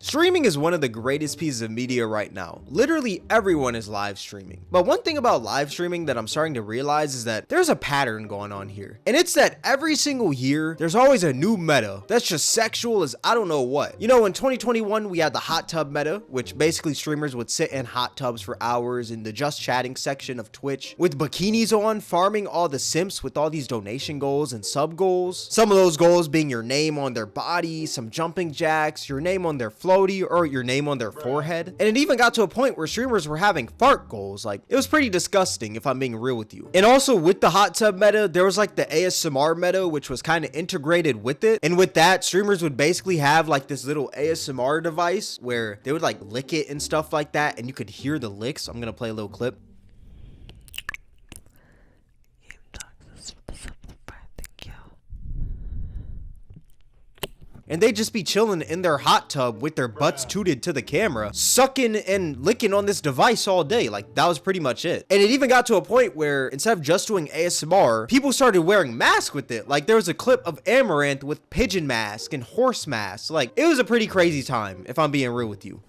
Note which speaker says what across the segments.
Speaker 1: Streaming is one of the greatest pieces of media right now. Literally everyone is live streaming. But one thing about live streaming that I'm starting to realize is that there's a pattern going on here. And it's that every single year, there's always a new meta that's just sexual as I don't know what. You know, in 2021, we had the hot tub meta, which basically streamers would sit in hot tubs for hours in the just chatting section of Twitch with bikinis on, farming all the simps with all these donation goals and sub goals. Some of those goals being your name on their body, some jumping jacks, your name on their floaty, or your name on their forehead. And it even got to a point where streamers were having fart goals. Like, it was pretty disgusting if I'm being real with you. And also with the hot tub meta, there was like the ASMR meta, which was kind of integrated with it. And with that, streamers would basically have like this little ASMR device where they would like lick it and stuff like that, and you could hear the licks. I'm gonna play a little clip. And they'd just be chilling in their hot tub with their butts tooted to the camera, sucking and licking on this device all day. Like, that was pretty much it. And it even got to a point where instead of just doing ASMR, people started wearing masks with it. Like, there was a clip of Amaranth with pigeon mask and horse mask. Like, it was a pretty crazy time, if I'm being real with you.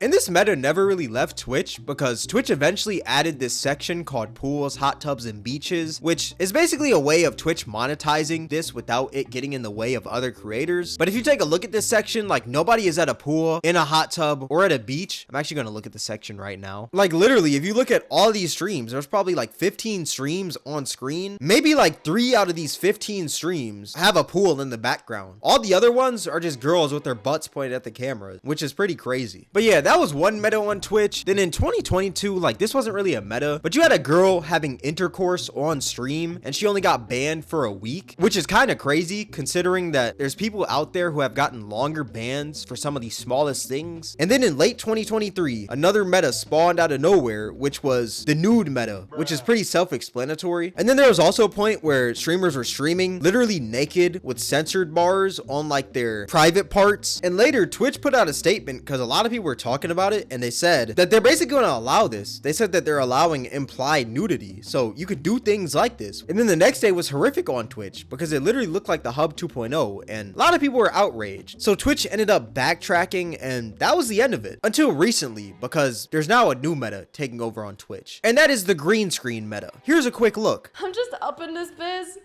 Speaker 1: And this meta never really left Twitch because Twitch eventually added this section called pools, hot tubs, and beaches, which is basically a way of Twitch monetizing this without it getting in the way of other creators. But if you take a look at this section, like nobody is at a pool, in a hot tub, or at a beach. I'm actually going to look at the section right now. Like literally, if you look at all these streams, there's probably like 15 streams on screen. Maybe like 3 out of these 15 streams have a pool in the background. All the other ones are just girls with their butts pointed at the camera, which is pretty crazy. But yeah, that was one meta on Twitch. Then in 2022, like this wasn't really a meta, but you had a girl having intercourse on stream and she only got banned for a week, which is kind of crazy considering that there's people out there who have gotten longer bans for some of the smallest things. And then in late 2023, another meta spawned out of nowhere, which was the nude meta, which is pretty self-explanatory. And then there was also a point where streamers were streaming literally naked with censored bars on like their private parts. And later Twitch put out a statement because a lot of people were talking about it, and they said that they're basically going to allow this. They said that they're allowing implied nudity, so you could do things like this. And then the next day was horrific on Twitch because it literally looked like the Hub 2.0, and a lot of people were outraged. So Twitch ended up backtracking, and that was the end of it until recently, because there's now a new meta taking over on Twitch, and that is the green screen meta. Here's a quick look.
Speaker 2: I'm just up in this biz.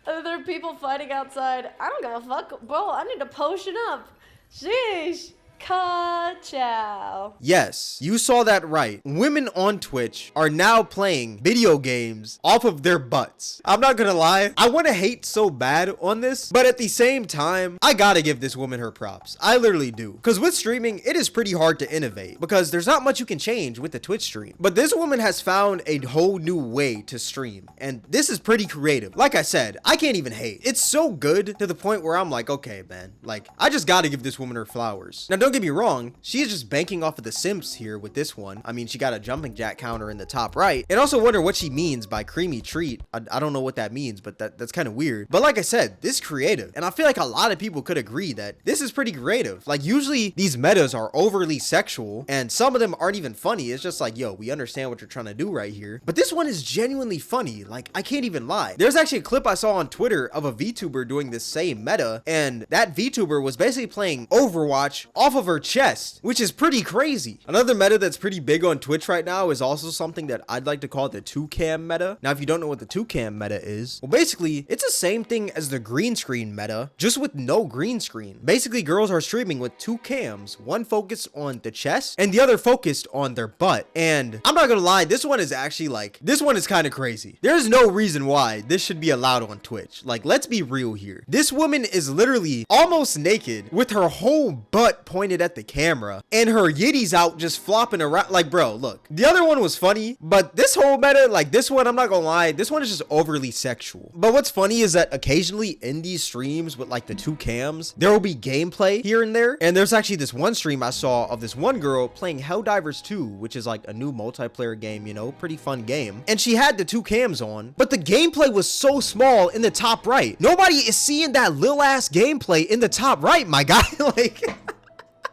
Speaker 2: There are people fighting outside. I don't give a fuck, bro. I need to potion up. Sheesh. Ka-chow.
Speaker 1: Yes, you saw that right. Women on Twitch are now playing video games off of their butts. I'm not gonna lie, I want to hate so bad on this, but at the same time, I gotta give this woman her props. I literally do. Because with streaming, it is pretty hard to innovate because there's not much you can change with the Twitch stream. But this woman has found a whole new way to stream, and this is pretty creative. Like I said, I can't even hate. It's so good to the point where I'm like, okay, man, like, I just gotta give this woman her flowers. Now, don't get me wrong, she is just banking off of the simps here with this one. I mean, she got a jumping jack counter in the top right. And also wonder what she means by creamy treat. I don't know what that means, but that's kind of weird. But like I said, this is creative. And I feel like a lot of people could agree that this is pretty creative. Like usually these metas are overly sexual and some of them aren't even funny. It's just like, yo, we understand what you're trying to do right here. But this one is genuinely funny. Like, I can't even lie. There's actually a clip I saw on Twitter of a VTuber doing this same meta. And that VTuber was basically playing Overwatch off of her chest, which is pretty crazy. Another meta that's pretty big on Twitch right now is also something that I'd like to call the 2-cam meta. Now, if you don't know what the 2-cam meta is, well, basically, it's the same thing as the green screen meta, just with no green screen. Basically, girls are streaming with 2 cams, one focused on the chest and the other focused on their butt. And I'm not gonna lie, this one is actually like, this one is kind of crazy. There's no reason why this should be allowed on Twitch. Like, let's be real here. This woman is literally almost naked with her whole butt pointed at the camera and her yitties out just flopping around. Like, bro, look, the other one was funny, but this whole meta, like this one, I'm not gonna lie, this one is just overly sexual. But what's funny is that occasionally in these streams with like the 2 cams, there will be gameplay here and there. And there's actually this one stream I saw of this one girl playing Helldivers 2, which is like a new multiplayer game, you know, pretty fun game. And she had the 2 cams on, but the gameplay was so small in the top right. Nobody is seeing that little ass gameplay in the top right, my guy. Like,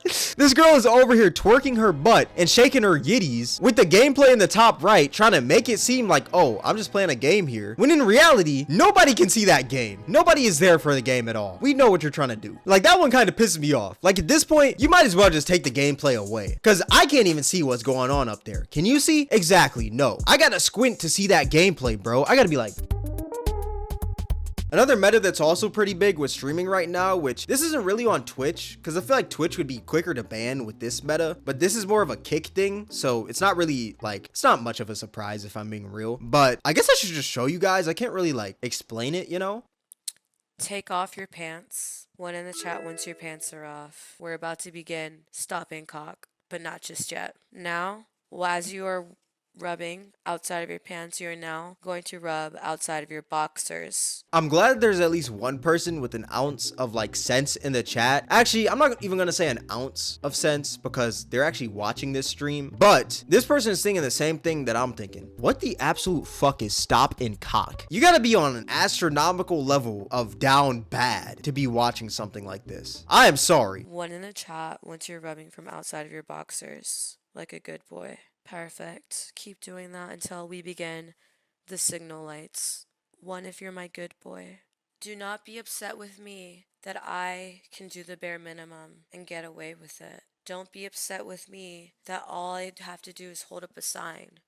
Speaker 1: This girl is over here twerking her butt and shaking her yitties with the gameplay in the top right, trying to make it seem like, oh, I'm just playing a game here. When in reality, nobody can see that game. Nobody is there for the game at all. We know what you're trying to do. Like, that one kind of pisses me off. Like, at this point, you might as well just take the gameplay away, because I can't even see what's going on up there. Can you see? Exactly, no. I gotta squint to see that gameplay, bro. I gotta be like... Another meta that's also pretty big with streaming right now, which this isn't really on Twitch, because I feel like Twitch would be quicker to ban with this meta, but this is more of a Kick thing, so it's not really, like, it's not much of a surprise if I'm being real, but I guess I should just show you guys. I can't really, like, explain it, you know?
Speaker 3: Take off your pants. One in the chat once your pants are off. We're about to begin stopping cock, but not just yet. Now, as you are rubbing outside of your pants, you're now going to rub outside of your boxers.
Speaker 1: I'm glad there's at least one person with an ounce of like sense in the chat. Actually, I'm not even gonna say an ounce of sense because they're actually watching this stream, but this person is thinking the same thing that I'm thinking. What the absolute fuck is stop and cock? You gotta be on an astronomical level of down bad to be watching something like this. I am sorry.
Speaker 3: One in the chat once you're rubbing from outside of your boxers like a good boy. Perfect. Keep doing that until we begin the signal lights. One if you're my good boy. Do not be upset with me that I can do the bare minimum and get away with it. Don't be upset with me that all I have to do is hold up a sign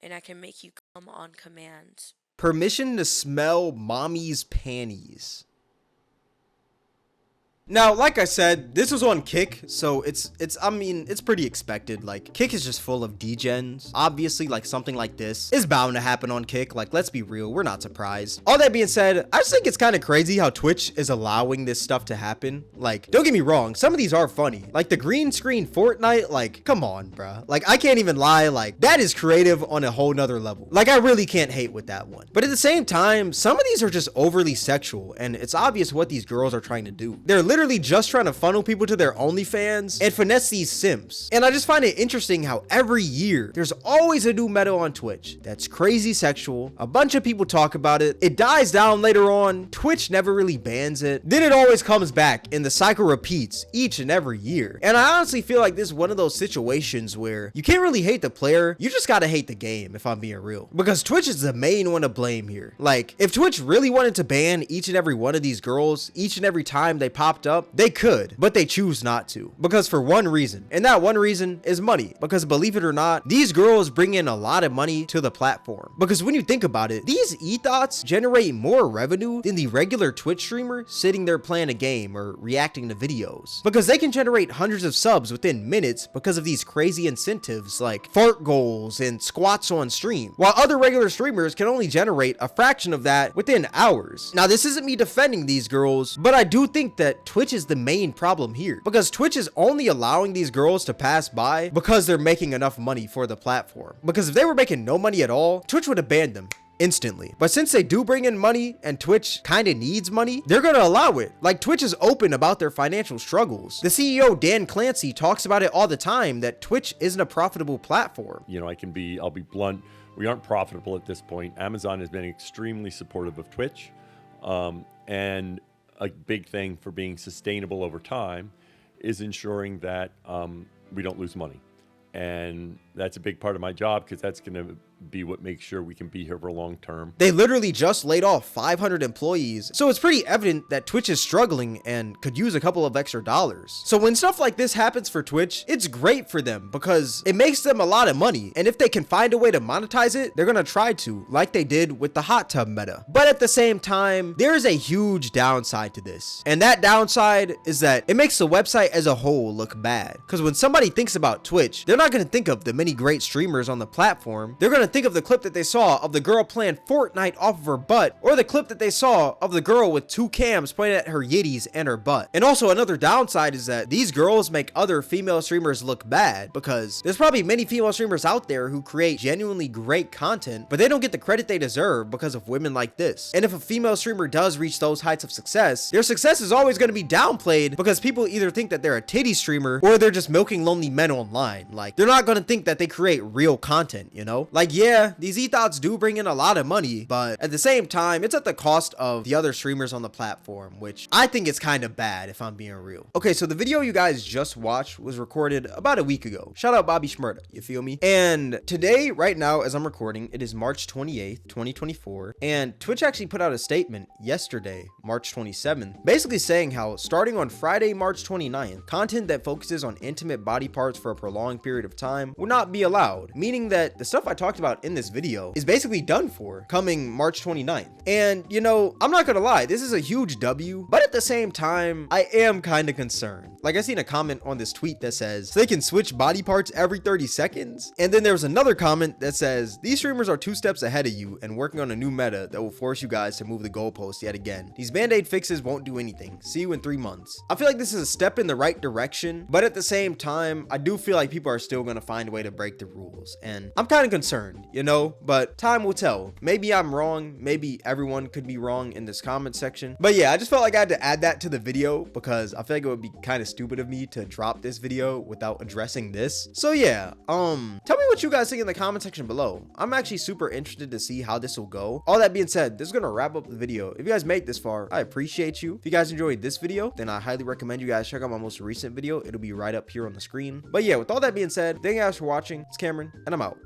Speaker 3: and I can make you come on command.
Speaker 1: Permission to smell mommy's panties. Now, like I said, this was on Kick, so I mean, it's pretty expected. Like, Kick is just full of degens. Obviously, like, something like this is bound to happen on Kick. Like, let's be real, we're not surprised. All that being said, I just think it's kind of crazy how Twitch is allowing this stuff to happen. Like, don't get me wrong, some of these are funny. Like, the green screen Fortnite, like, come on, bruh. Like, I can't even lie, like, that is creative on a whole nother level. Like, I really can't hate with that one. But at the same time, some of these are just overly sexual, and it's obvious what these girls are trying to do. They're literally just trying to funnel people to their OnlyFans and finesse these simps. And I just find it interesting how every year there's always a new meta on Twitch that's crazy sexual. A bunch of people talk about it. It dies down later on. Twitch never really bans it. Then it always comes back and the cycle repeats each and every year. And I honestly feel like this is one of those situations where you can't really hate the player. You just gotta hate the game, if I'm being real. Because Twitch is the main one to blame here. Like, if Twitch really wanted to ban each and every one of these girls each and every time they popped up, they could, but they choose not to, because for one reason, and that one reason is money. Because believe it or not, these girls bring in a lot of money to the platform. Because when you think about it, these e-thots generate more revenue than the regular Twitch streamer sitting there playing a game or reacting to videos, because they can generate hundreds of subs within minutes because of these crazy incentives like fart goals and squats on stream, while other regular streamers can only generate a fraction of that within hours. Now, this isn't me defending these girls, but I do think that Twitch is the main problem here, because Twitch is only allowing these girls to pass by because they're making enough money for the platform. Because if they were making no money at all, Twitch would have banned them instantly. But since they do bring in money and Twitch kind of needs money, they're gonna allow it. Like, Twitch is open about their financial struggles. The CEO Dan Clancy talks about it all the time, that Twitch isn't a profitable platform.
Speaker 4: You know, I'll be blunt, we aren't profitable at this point. Amazon has been extremely supportive of Twitch, and a big thing for being sustainable over time is ensuring that we don't lose money. And that's a big part of my job, because that's going to be what makes sure we can be here for long term.
Speaker 1: They literally just laid off 500 employees, so it's pretty evident that Twitch is struggling and could use a couple of extra dollars. So when stuff like this happens for Twitch, it's great for them because it makes them a lot of money, and if they can find a way to monetize it, they're gonna try to, like they did with the hot tub meta. But at the same time, there is a huge downside to this, and that downside is that it makes the website as a whole look bad. Because when somebody thinks about Twitch, they're not gonna think of the many great streamers on the platform. They're gonna think of the clip that they saw of the girl playing Fortnite off of her butt, or the clip that they saw of the girl with two cams pointing at her yitties and her butt. And also, another downside is that these girls make other female streamers look bad, because there's probably many female streamers out there who create genuinely great content, but they don't get the credit they deserve because of women like this. And if a female streamer does reach those heights of success, their success is always going to be downplayed because people either think that they're a titty streamer or they're just milking lonely men online. Like, Like, they're not gonna think that they create real content, you know? Like, yeah, these ethos do bring in a lot of money, but at the same time, it's at the cost of the other streamers on the platform, which I think is kind of bad if I'm being real. Okay, so the video you guys just watched was recorded about a week ago. Shout out Bobby Schmurda, you feel me? And today, right now, as I'm recording, it is March 28th, 2024, and Twitch actually put out a statement yesterday, March 27th, basically saying how starting on Friday, March 29th, content that focuses on intimate body parts for a prolonged period of time will not be allowed, meaning that the stuff I talked about in this video is basically done for coming March 29th. And you know, I'm not gonna lie, this is a huge W, but at the same time, I am kind of concerned. Like, I seen a comment on this tweet that says, so they can switch body parts every 30 seconds. And then there was another comment that says, these streamers are 2 steps ahead of you and working on a new meta that will force you guys to move the goalpost yet again. These band-aid fixes won't do anything. See you in 3 months. I feel like this is a step in the right direction, but at the same time, I do feel like people are still gonna find a way to break the rules. And I'm kind of concerned, you know, but time will tell. Maybe I'm wrong. Maybe everyone could be wrong in this comment section. But yeah, I just felt like I had to add that to the video because I feel like it would be kind of stupid of me to drop this video without addressing this. So yeah, tell me what you guys think in the comment section below. I'm actually super interested to see how this will go. All that being said, this is gonna wrap up the video. If you guys made this far, I appreciate you. If you guys enjoyed this video, then I highly recommend you guys check out my most recent video. It'll be right up here on the screen. But yeah, with all that being said, thank you guys for watching. It's Cameron, and I'm out.